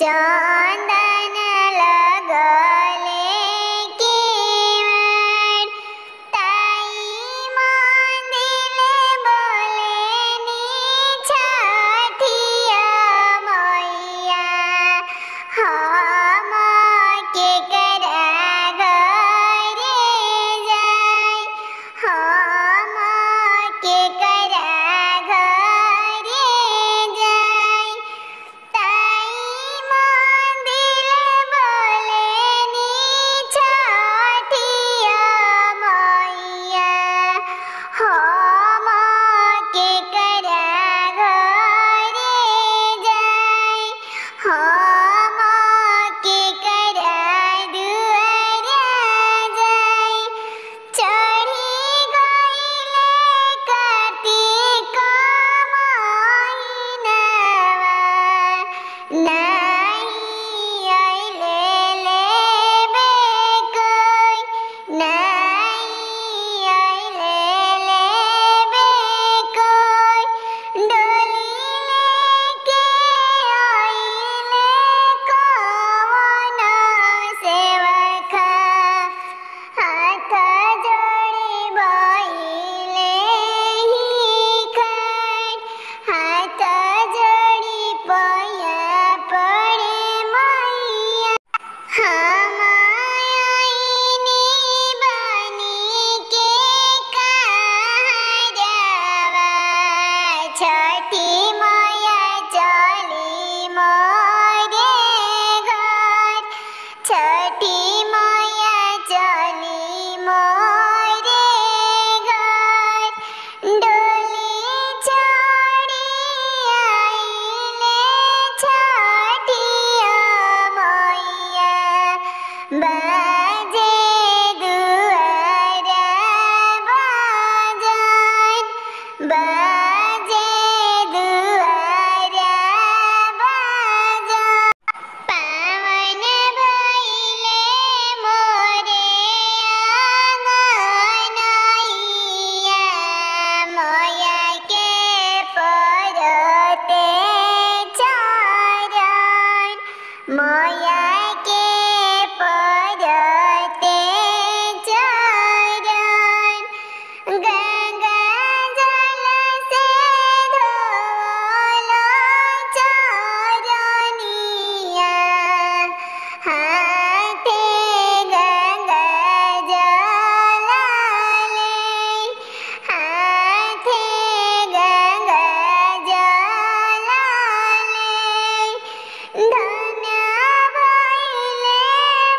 चंदन लगले केवड़ ताई मंदिले बोलेनी छठिया मैया हम के करा घरे जाय हम के करा घरे जाय ताई मंदिले बोलेनी छठिया मैया हम के करा घरे जाय हम के करा दुआरा जाय चढ़ी गइले कार्तिक महिनावा नहीं अइले लेबे कोई नहीं अइले लेबे कोई डोली लेके अइले कौन सेवका हाथ जोड़ी बइले ही खाट हाथ जोड़ी पया पड़े मैया हम आइनी बनी के कहारवा छठी मैया चली मोरे घर छठी मैया चली मोरे घर डोली छोड़ी आइले छठिया मैया बाजे दुआरा बाजन बाजे दुआरा बाजन पावन भइले मोरे आंगनइया मैया के परते चरण मैया